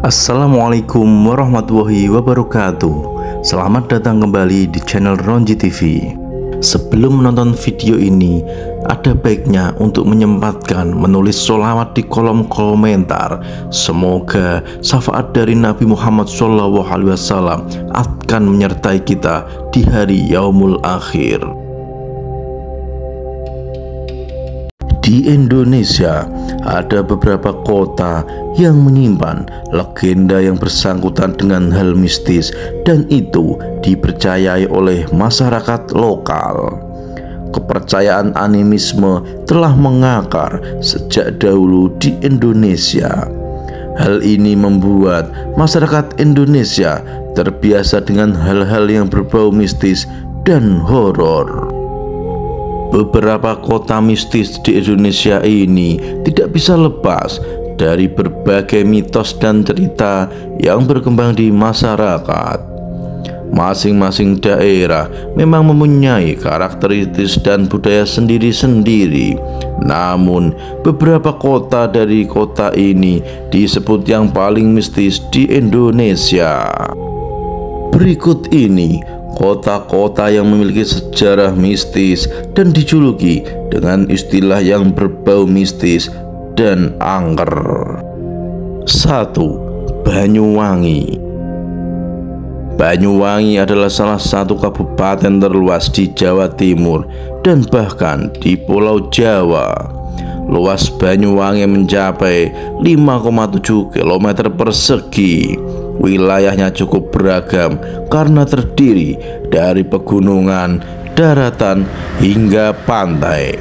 Assalamualaikum warahmatullahi wabarakatuh. Selamat datang kembali di channel Ronji TV. Sebelum menonton video ini, ada baiknya untuk menyempatkan menulis sholawat di kolom komentar. Semoga syafaat dari Nabi Muhammad SAW akan menyertai kita di hari yaumul akhir. Di Indonesia ada beberapa kota yang menyimpan legenda yang bersangkutan dengan hal mistis, dan itu dipercayai oleh masyarakat lokal. Kepercayaan animisme telah mengakar sejak dahulu di Indonesia. Hal ini membuat masyarakat Indonesia terbiasa dengan hal-hal yang berbau mistis dan horor. Beberapa kota mistis di Indonesia ini tidak bisa lepas dari berbagai mitos dan cerita yang berkembang di masyarakat. Masing-masing daerah memang mempunyai karakteristik dan budaya sendiri-sendiri. Namun, beberapa kota dari kota ini disebut yang paling mistis di Indonesia. Berikut ini kota-kota yang memiliki sejarah mistis dan dijuluki dengan istilah yang berbau mistis dan angker. 1. Banyuwangi. Banyuwangi adalah salah satu kabupaten terluas di Jawa Timur dan bahkan di Pulau Jawa. Luas Banyuwangi mencapai 5,7 km persegi. Wilayahnya cukup beragam karena terdiri dari pegunungan, daratan, hingga pantai.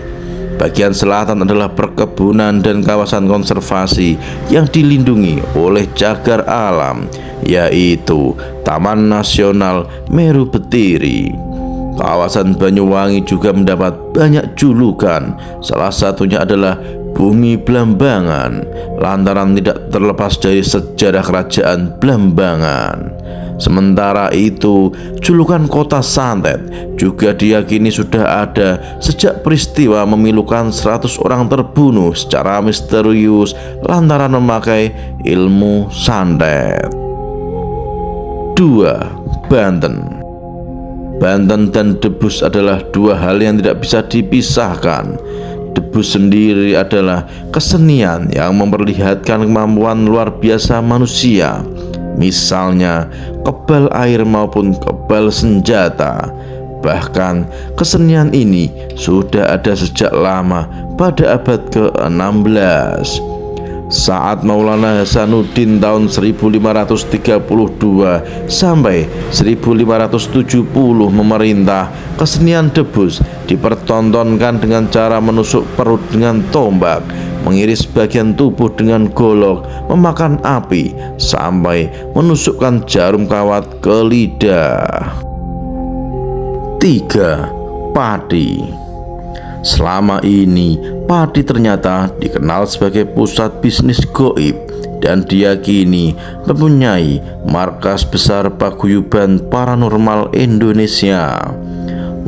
Bagian selatan adalah perkebunan dan kawasan konservasi yang dilindungi oleh cagar alam, yaitu Taman Nasional Meru Betiri. Kawasan Banyuwangi juga mendapat banyak julukan, salah satunya adalah Bumi Blambangan, lantaran tidak terlepas dari sejarah kerajaan Blambangan. Sementara itu, julukan Kota Santet juga diyakini sudah ada sejak peristiwa memilukan 100 orang terbunuh secara misterius lantaran memakai ilmu santet. 2. Banten. Banten dan debus adalah dua hal yang tidak bisa dipisahkan. Debus sendiri adalah kesenian yang memperlihatkan kemampuan luar biasa manusia, misalnya kebal air maupun kebal senjata. Bahkan kesenian ini sudah ada sejak lama pada abad ke-16. Saat Maulana Hasanuddin tahun 1532 sampai 1570 memerintah, kesenian debus dipertontonkan dengan cara menusuk perut dengan tombak, mengiris bagian tubuh dengan golok, memakan api, sampai menusukkan jarum kawat ke lidah. 3. Pati. Selama ini, Pati ternyata dikenal sebagai pusat bisnis goib dan diyakini mempunyai markas besar paguyuban paranormal Indonesia.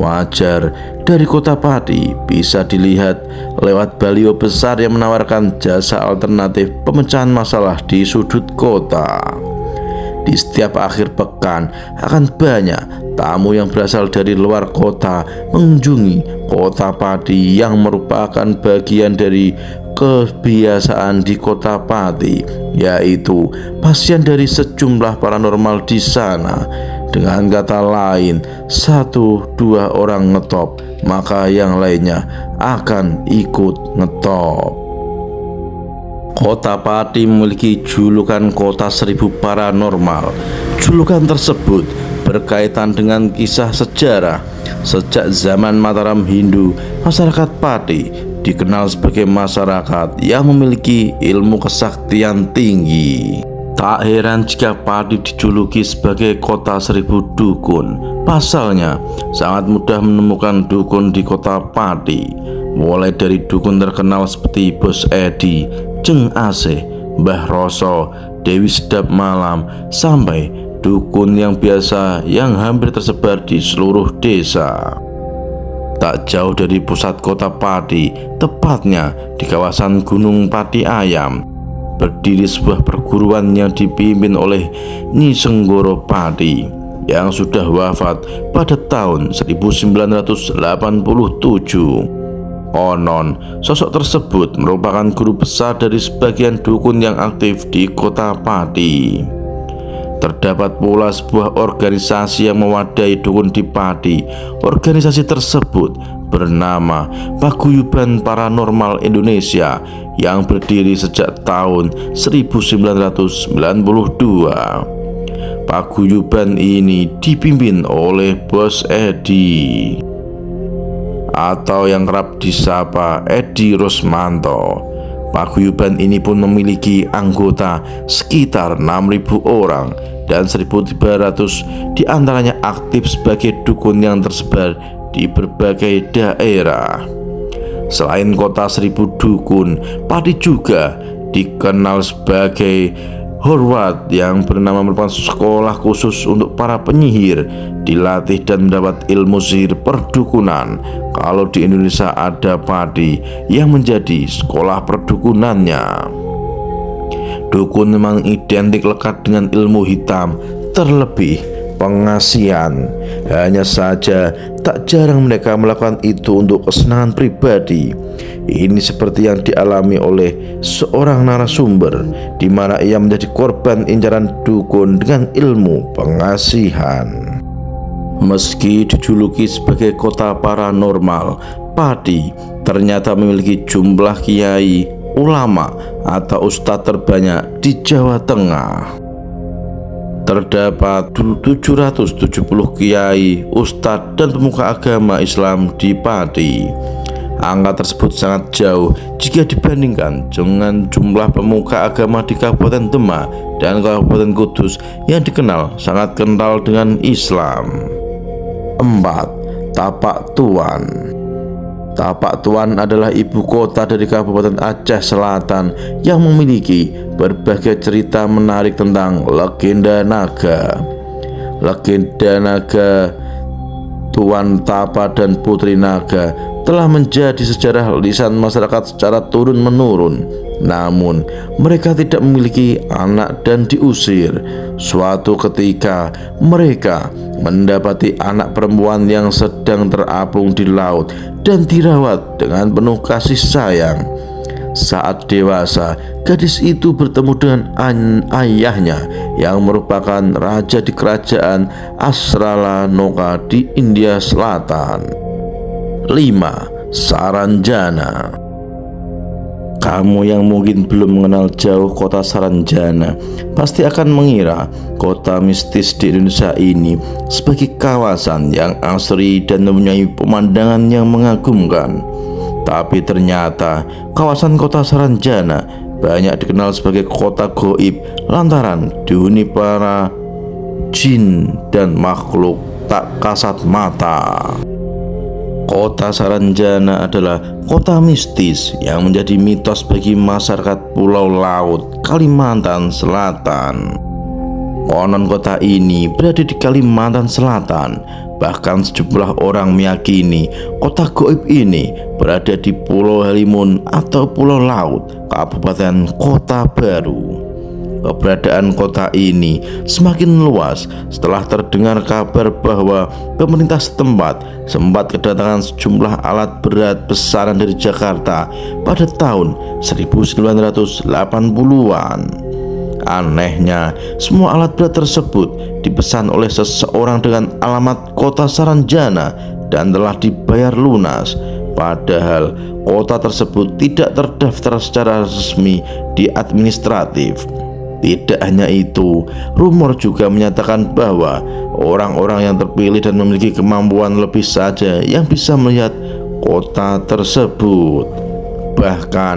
Wajar dari kota Pati bisa dilihat lewat baliho besar yang menawarkan jasa alternatif pemecahan masalah di sudut kota. Di setiap akhir pekan akan banyak tamu yang berasal dari luar kota mengunjungi kota Pati yang merupakan bagian dari kebiasaan di kota Pati, yaitu pasien dari sejumlah paranormal di sana. Dengan kata lain, 1-2 orang ngetop, maka yang lainnya akan ikut ngetop. Kota Pati memiliki julukan Kota Seribu Paranormal. Julukan tersebut berkaitan dengan kisah sejarah. Sejak zaman Mataram Hindu, masyarakat Pati dikenal sebagai masyarakat yang memiliki ilmu kesaktian tinggi. Tak heran jika Pati dijuluki sebagai Kota Seribu Dukun. Pasalnya, sangat mudah menemukan dukun di kota Pati. Mulai dari dukun terkenal seperti Bos Edi, Jeng Asih, Mbah Roso, Dewi Sedap Malam, sampai dukun yang biasa yang hampir tersebar di seluruh desa. Tak jauh dari pusat kota Pati, tepatnya di kawasan Gunung Pati Ayam, berdiri sebuah perguruan yang dipimpin oleh Nyi Senggoro Pati yang sudah wafat pada tahun 1987. Konon, sosok tersebut merupakan guru besar dari sebagian dukun yang aktif di kota Pati. Terdapat pula sebuah organisasi yang mewadahi dukun di Pati. Organisasi tersebut bernama Paguyuban Paranormal Indonesia yang berdiri sejak tahun 1992. Paguyuban ini dipimpin oleh Bos Edi atau yang kerap disapa Edi Rosmanto. Paguyuban ini pun memiliki anggota sekitar 6.000 orang dan 1.300 diantaranya aktif sebagai dukun yang tersebar di berbagai daerah. Selain kota 1000 dukun, Pati juga dikenal sebagai Horwat yang bernama merupakan sekolah khusus untuk para penyihir dilatih dan mendapat ilmu sihir perdukunan. Kalau di Indonesia ada Pati yang menjadi sekolah perdukunannya. Dukun memang identik lekat dengan ilmu hitam, terlebih pengasihan. Hanya saja tak jarang mereka melakukan itu untuk kesenangan pribadi. Ini seperti yang dialami oleh seorang narasumber, di mana ia menjadi korban incaran dukun dengan ilmu pengasihan. Meski dijuluki sebagai kota paranormal, Pati ternyata memiliki jumlah kiai, ulama, atau ustadz terbanyak di Jawa Tengah. Terdapat 770 kiai, ustadz, dan pemuka agama Islam di Pati. Angka tersebut sangat jauh jika dibandingkan dengan jumlah pemuka agama di Kabupaten Demak dan Kabupaten Kudus yang dikenal sangat kental dengan Islam. 4. Tapak Tuan. Tapak Tuan adalah ibu kota dari Kabupaten Aceh Selatan yang memiliki berbagai cerita menarik tentang legenda naga. Legenda naga Tuan Tapa dan Putri Naga telah menjadi sejarah lisan masyarakat secara turun-menurun. Namun, mereka tidak memiliki anak dan diusir. Suatu ketika, mereka mendapati anak perempuan yang sedang terapung di laut dan dirawat dengan penuh kasih sayang. Saat dewasa, gadis itu bertemu dengan ayahnya yang merupakan raja di kerajaan Asralanoka di India Selatan. 5. Saranjana. Kamu yang mungkin belum mengenal jauh kota Saranjana pasti akan mengira kota mistis di Indonesia ini sebagai kawasan yang asri dan mempunyai pemandangan yang mengagumkan. Tapi ternyata kawasan kota Saranjana banyak dikenal sebagai kota goib lantaran dihuni para jin dan makhluk tak kasat mata. Kota Saranjana adalah kota mistis yang menjadi mitos bagi masyarakat Pulau Laut, Kalimantan Selatan. Konon kota ini berada di Kalimantan Selatan. Bahkan sejumlah orang meyakini kota goib ini berada di Pulau Halimun atau Pulau Laut, Kabupaten Kota Baru. Keberadaan kota ini semakin luas setelah terdengar kabar bahwa pemerintah setempat sempat kedatangan sejumlah alat berat pesanan dari Jakarta pada tahun 1980-an. Anehnya, semua alat berat tersebut dipesan oleh seseorang dengan alamat kota Saranjana dan telah dibayar lunas. Padahal kota tersebut tidak terdaftar secara resmi di administratif. Tidak hanya itu, rumor juga menyatakan bahwa orang-orang yang terpilih dan memiliki kemampuan lebih saja yang bisa melihat kota tersebut. Bahkan,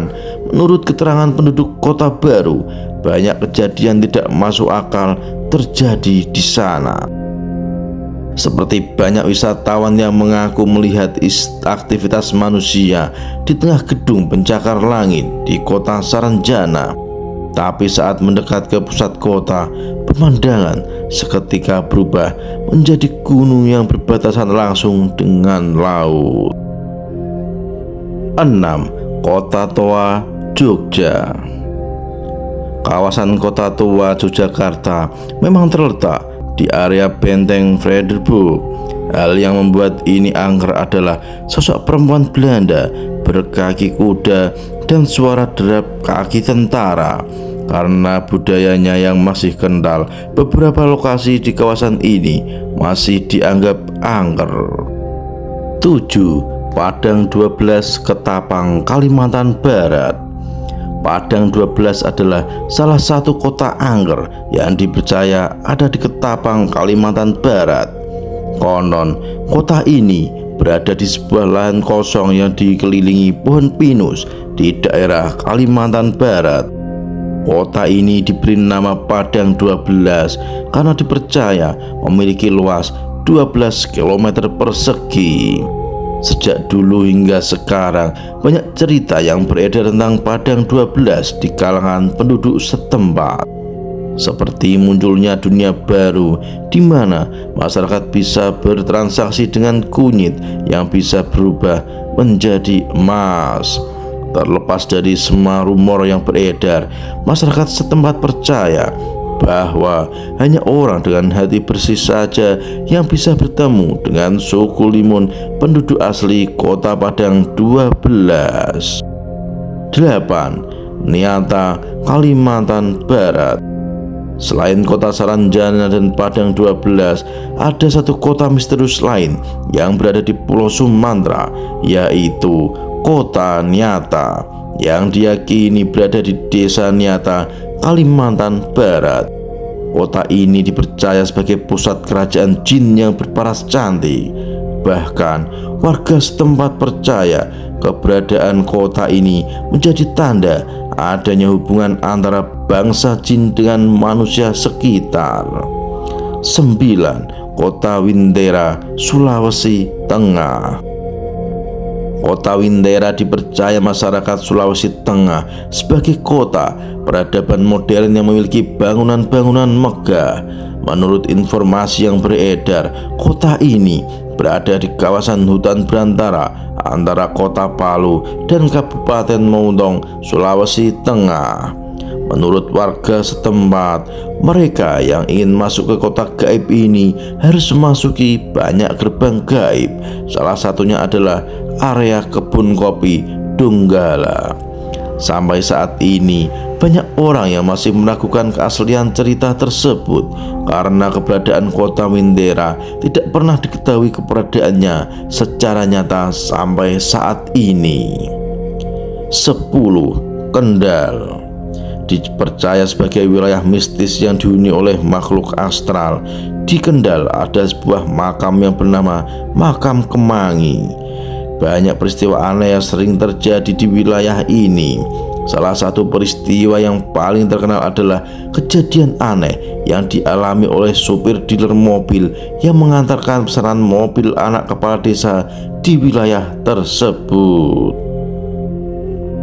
menurut keterangan penduduk Kota Baru, banyak kejadian tidak masuk akal terjadi di sana. Seperti banyak wisatawan yang mengaku melihat aktivitas manusia di tengah gedung pencakar langit di kota Saranjana. Tapi saat mendekat ke pusat kota, pemandangan seketika berubah menjadi gunung yang berbatasan langsung dengan laut. 6. Kota Toa, Jogja. Kawasan Kota Tua Yogyakarta memang terletak di area Benteng Fredericburg. Hal yang membuat ini angker adalah sosok perempuan Belanda berkaki kuda dan suara derap kaki tentara. Karena budayanya yang masih kental, beberapa lokasi di kawasan ini masih dianggap angker. 7. Padang 12, Ketapang, Kalimantan Barat. Padang 12 adalah salah satu kota angker yang dipercaya ada di Ketapang, Kalimantan Barat. Konon, kota ini berada di sebuah lahan kosong yang dikelilingi pohon pinus di daerah Kalimantan Barat. Kota ini diberi nama Padang 12 karena dipercaya memiliki luas 12 km persegi. Sejak dulu hingga sekarang, banyak cerita yang beredar tentang Padang 12 di kalangan penduduk setempat. Seperti munculnya dunia baru di mana masyarakat bisa bertransaksi dengan kunyit yang bisa berubah menjadi emas. Terlepas dari semua rumor yang beredar, masyarakat setempat percaya bahwa hanya orang dengan hati bersih saja yang bisa bertemu dengan suku Limun, penduduk asli kota Padang 12. 8. Niata, Kalimantan Barat. Selain kota Saranjana dan Padang 12, ada satu kota misterius lain yang berada di Pulau Sumatera, yaitu kota Niata, yang diyakini berada di desa Niata, Kalimantan Barat. Kota ini dipercaya sebagai pusat kerajaan jin yang berparas cantik. Bahkan warga setempat percaya keberadaan kota ini menjadi tanda adanya hubungan antara bangsa jin dengan manusia sekitar. 9. Kota Windera, Sulawesi Tengah. Kota Windera dipercaya masyarakat Sulawesi Tengah sebagai kota peradaban modern yang memiliki bangunan-bangunan megah. Menurut informasi yang beredar, kota ini berada di kawasan hutan belantara antara kota Palu dan Kabupaten Moutong, Sulawesi Tengah. Menurut warga setempat, mereka yang ingin masuk ke kota gaib ini harus memasuki banyak gerbang gaib. Salah satunya adalah area kebun kopi Donggala. Sampai saat ini, banyak orang yang masih meragukan keaslian cerita tersebut karena keberadaan kota Windera tidak pernah diketahui keberadaannya secara nyata sampai saat ini. 10. Kendal. Dipercaya sebagai wilayah mistis yang dihuni oleh makhluk astral. Di Kendal ada sebuah makam yang bernama Makam Kemangi. Banyak peristiwa aneh yang sering terjadi di wilayah ini. Salah satu peristiwa yang paling terkenal adalah kejadian aneh yang dialami oleh supir dealer mobil yang mengantarkan pesanan mobil anak kepala desa di wilayah tersebut.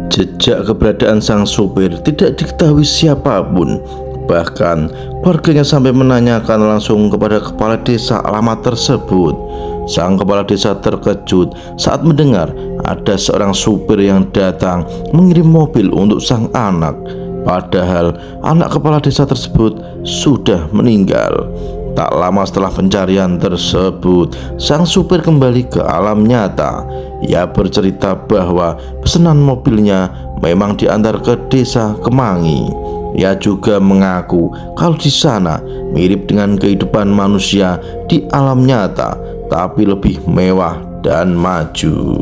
Jejak keberadaan sang supir tidak diketahui siapapun. Bahkan warganya sampai menanyakan langsung kepada kepala desa alamat tersebut. Sang kepala desa terkejut saat mendengar ada seorang supir yang datang mengirim mobil untuk sang anak. Padahal anak kepala desa tersebut sudah meninggal. Tak lama setelah pencarian tersebut, sang supir kembali ke alam nyata. Ia bercerita bahwa pesanan mobilnya memang diantar ke desa Kemangi. Ia juga mengaku kalau di sana mirip dengan kehidupan manusia di alam nyata, tapi lebih mewah dan maju.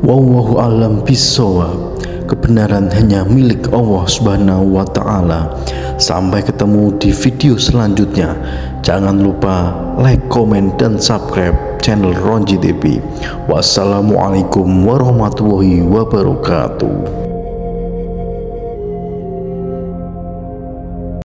Wallahu a'lam bishawab. Kebenaran hanya milik Allah Subhanahu wa Ta'ala. Sampai ketemu di video selanjutnya. Jangan lupa like, komen, dan subscribe channel Ronji TV. Wassalamualaikum warahmatullahi wabarakatuh.